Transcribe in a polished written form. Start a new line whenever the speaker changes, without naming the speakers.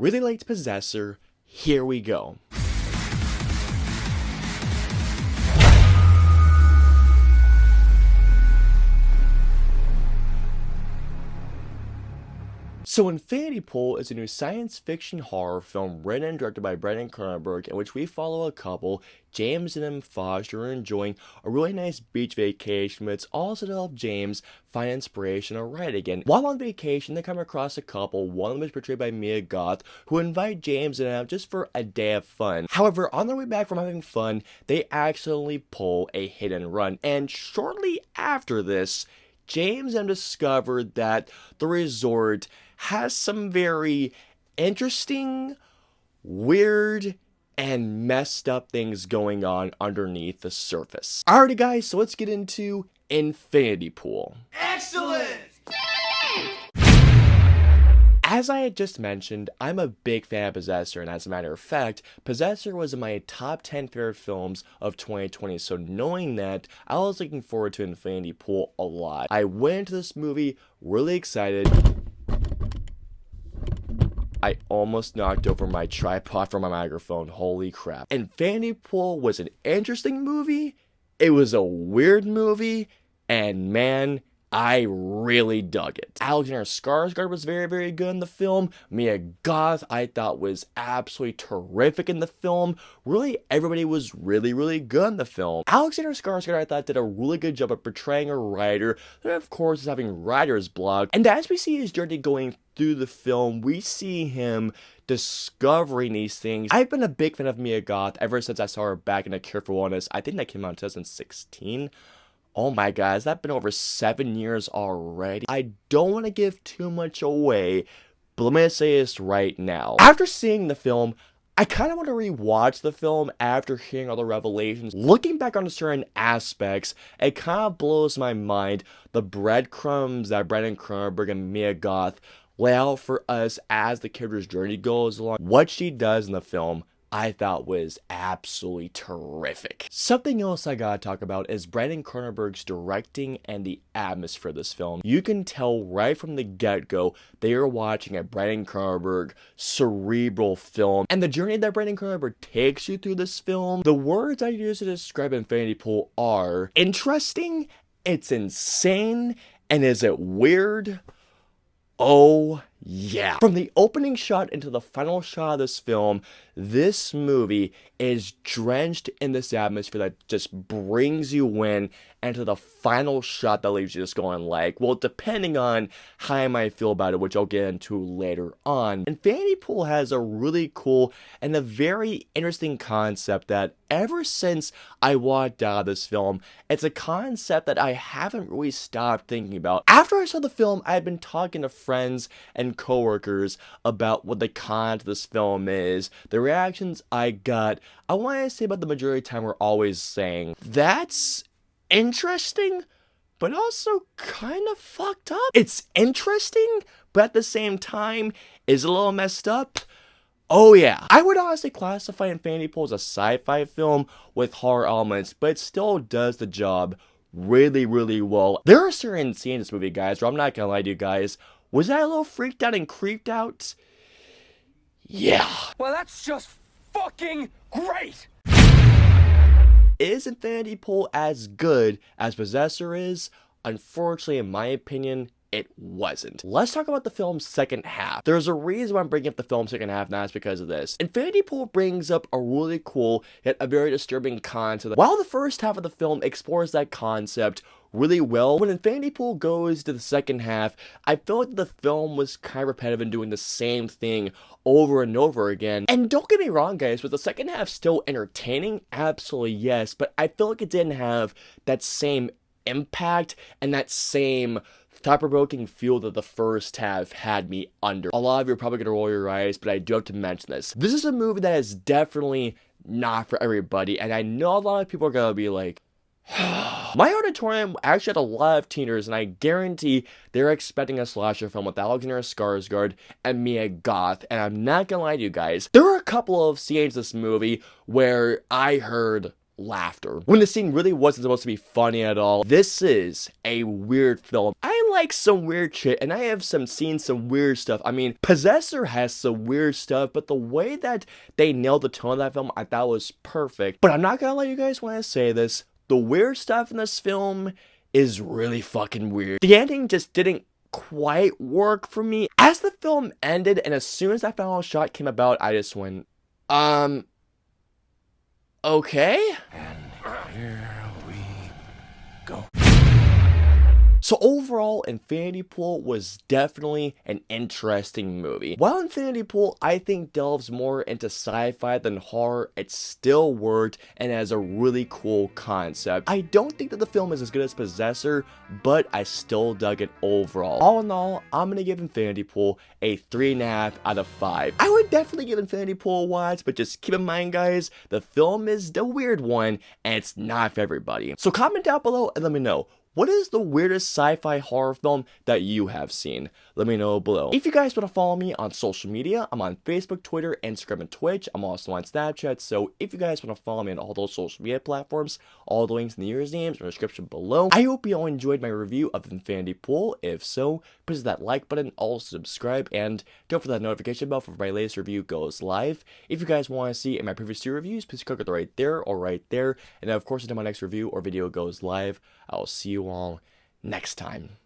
really liked Possessor. Here we go. So Infinity Pool is a new science fiction horror film written and directed by Cronenberg, in which we follow a couple, James and Em Foster, who are enjoying a really nice beach vacation, but it's also to help James find inspiration to write again. While on vacation, they come across a couple, one of them is portrayed by Mia Goth, who invite James and Em just for a day of fun. However, on their way back from having fun, they accidentally pull a hit and run, and shortly after this, James and Em discovered that the resort has some very interesting, weird, and messed up things going on underneath the surface. Alrighty guys, so let's get into Infinity Pool.
Excellent!
As I had just mentioned, I'm a big fan of Possessor, and as a matter of fact, Possessor was in my top 10 favorite films of 2020, so knowing that, I was looking forward to Infinity Pool a lot. I went into this movie really excited. I almost knocked over my tripod from my microphone, holy crap. Infinity Pool was an interesting movie, it was a weird movie, and man, I really dug it. Alexander Skarsgård was very, very good in the film. Mia Goth, I thought, was absolutely terrific in the film. Really, everybody was really, really good in the film. Alexander Skarsgård, I thought, did a really good job of portraying a writer that, of course, is having writer's block. And as we see his journey going through the film, we see him discovering these things. I've been a big fan of Mia Goth ever since I saw her back in A Cure for Wellness. I think that came out in 2016. Oh my god, has that been over 7 years already? I don't want to give too much away, but let me say this right now. After seeing the film, I kind of want to rewatch the film after hearing all the revelations. Looking back on certain aspects, it kind of blows my mind the breadcrumbs that Brandon Cronenberg and Mia Goth lay out for us as the character's journey goes along. What she does in the film, I thought was absolutely terrific. Something else I gotta talk about is Brandon Cronenberg's directing and the atmosphere of this film. You can tell right from the get-go they are watching a Brandon Cronenberg cerebral film, and the journey that Brandon Cronenberg takes you through this film, the words I use to describe Infinity Pool are interesting, it's insane, and is it weird? Oh yeah. From the opening shot into the final shot of this film, this movie is drenched in this atmosphere that just brings you in, and to the final shot that leaves you just going like, well, depending on how I might feel about it, which I'll get into later on. Infinity Pool has a really cool and a very interesting concept that ever since I walked out of this film, it's a concept that I haven't really stopped thinking about. After I saw the film, I've been talking to friends and coworkers about what the content of this film is. The reactions I got, I want to say about the majority of the time, were always saying, that's interesting, but also kind of fucked up. It's interesting, but at the same time, is a little messed up. Oh yeah, I would honestly classify Infinity Pool as a sci-fi film with horror elements, but it still does the job really, really well. There are certain scenes in this movie, guys, where I'm not gonna lie to you guys, was I a little freaked out and creeped out? Yeah.
Well, that's just fucking great!
Is Infinity Pool as good as Possessor is? Unfortunately, in my opinion, it wasn't. Let's talk about the film's second half. There's a reason why I'm bringing up the film's second half, and that's because of this. Infinity Pool brings up a really cool, yet a very disturbing concept. While the first half of the film explores that concept really well, when Infinity Pool goes to the second half, I feel like the film was kind of repetitive and doing the same thing over and over again. And don't get me wrong, guys, was the second half still entertaining? Absolutely yes, but I feel like it didn't have that same impact and that same thought-provoking feel that the first half had me under. A lot of you are probably gonna roll your eyes, but I do have to mention this. This is a movie that is definitely not for everybody, and I know a lot of people are gonna be like, my auditorium actually had a lot of teenagers, and I guarantee they're expecting a slasher film with Alexander Skarsgård and Mia Goth, and I'm not gonna lie to you guys, there were a couple of scenes in this movie where I heard laughter when the scene really wasn't supposed to be funny at all. This is a weird film. I like some weird shit, and I have seen some weird stuff. I mean, Possessor has some weird stuff, but the way that they nailed the tone of that film, I thought was perfect. But I'm not gonna let you guys when I say this. The weird stuff in this film is really fucking weird. The ending just didn't quite work for me. As the film ended, and as soon as that final shot came about, I just went, okay?
And here we go.
So overall, Infinity Pool was definitely an interesting movie. While Infinity Pool, I think, delves more into sci-fi than horror, it still worked and has a really cool concept. I don't think that the film is as good as Possessor, but I still dug it overall. All in all, I'm gonna give Infinity Pool a 3.5 out of 5. I would definitely give Infinity Pool a watch, but just keep in mind, guys, the film is the weird one, and it's not for everybody. So comment down below and let me know, what is the weirdest sci-fi horror film that you have seen? Let me know below. If you guys want to follow me on social media, I'm on Facebook, Twitter, Instagram, and Twitch. I'm also on Snapchat, so if you guys want to follow me on all those social media platforms, all the links in the users' names are in the description below. I hope you all enjoyed my review of Infinity Pool. If so, please hit that like button, also subscribe, and don't forget that notification bell for my latest review goes live. If you guys want to see in my previous 2 reviews, please click it right there or right there. And of course, until my next review or video goes live, I'll see you all next time.